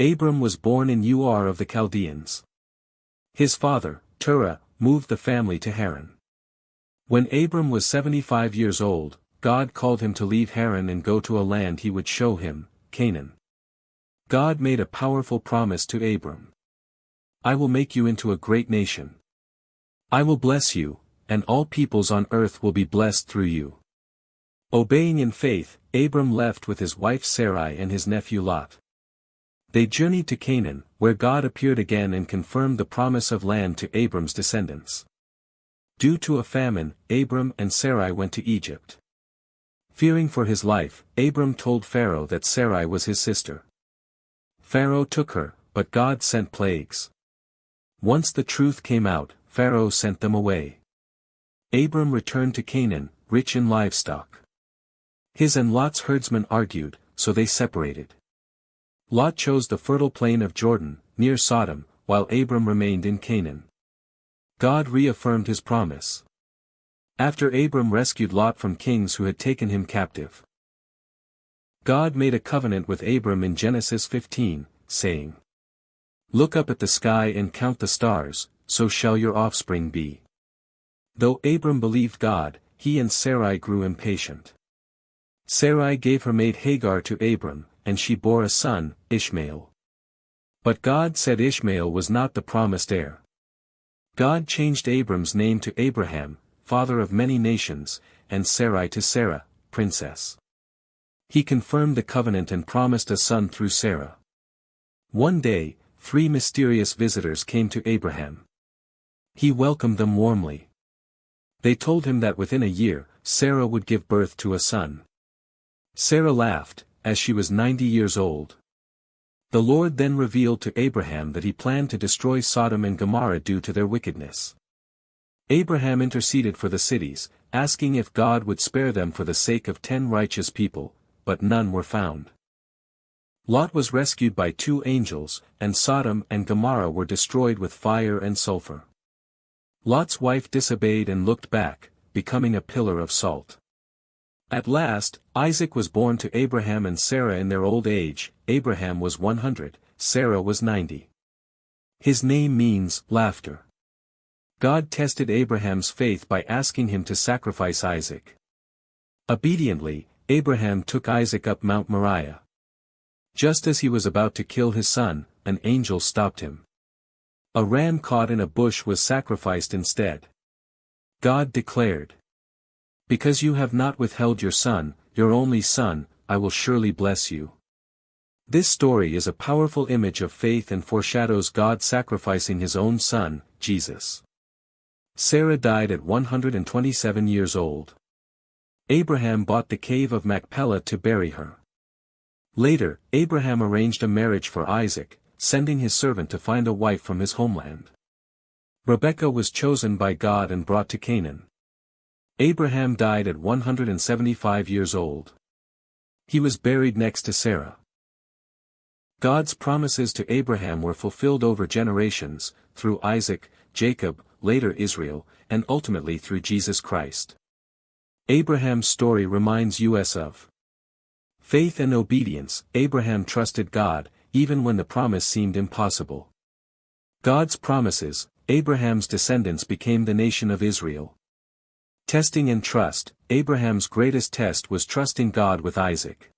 Abram was born in Ur of the Chaldeans. His father, Terah, moved the family to Haran. When Abram was 75 years old, God called him to leave Haran and go to a land he would show him, Canaan. God made a powerful promise to Abram. I will make you into a great nation. I will bless you, and all peoples on earth will be blessed through you. Obeying in faith, Abram left with his wife Sarai and his nephew Lot. They journeyed to Canaan, where God appeared again and confirmed the promise of land to Abram's descendants. Due to a famine, Abram and Sarai went to Egypt. Fearing for his life, Abram told Pharaoh that Sarai was his sister. Pharaoh took her, but God sent plagues. Once the truth came out, Pharaoh sent them away. Abram returned to Canaan, rich in livestock. His and Lot's herdsmen argued, so they separated. Lot chose the fertile plain of Jordan, near Sodom, while Abram remained in Canaan. God reaffirmed his promise. After Abram rescued Lot from kings who had taken him captive, God made a covenant with Abram in Genesis 15, saying, "Look up at the sky and count the stars, so shall your offspring be." Though Abram believed God, he and Sarai grew impatient. Sarai gave her maid Hagar to Abram, and she bore a son, Ishmael. But God said Ishmael was not the promised heir. God changed Abram's name to Abraham, father of many nations, and Sarai to Sarah, princess. He confirmed the covenant and promised a son through Sarah. One day, 3 mysterious visitors came to Abraham. He welcomed them warmly. They told him that within a year, Sarah would give birth to a son. Sarah laughed, as she was 90 years old. The Lord then revealed to Abraham that he planned to destroy Sodom and Gomorrah due to their wickedness. Abraham interceded for the cities, asking if God would spare them for the sake of 10 righteous people, but none were found. Lot was rescued by 2 angels, and Sodom and Gomorrah were destroyed with fire and sulfur. Lot's wife disobeyed and looked back, becoming a pillar of salt. At last, Isaac was born to Abraham and Sarah in their old age. Abraham was 100, Sarah was 90. His name means laughter. God tested Abraham's faith by asking him to sacrifice Isaac. Obediently, Abraham took Isaac up Mount Moriah. Just as he was about to kill his son, an angel stopped him. A ram caught in a bush was sacrificed instead. God declared, "Because you have not withheld your son, your only son, I will surely bless you." This story is a powerful image of faith and foreshadows God sacrificing his own son, Jesus. Sarah died at 127 years old. Abraham bought the cave of Machpelah to bury her. Later, Abraham arranged a marriage for Isaac, sending his servant to find a wife from his homeland. Rebekah was chosen by God and brought to Canaan. Abraham died at 175 years old. He was buried next to Sarah. God's promises to Abraham were fulfilled over generations, through Isaac, Jacob, later Israel, and ultimately through Jesus Christ. Abraham's story reminds us of faith and obedience. Abraham trusted God, even when the promise seemed impossible. God's promises, Abraham's descendants became the nation of Israel. Testing and trust. Abraham's greatest test was trusting God with Isaac.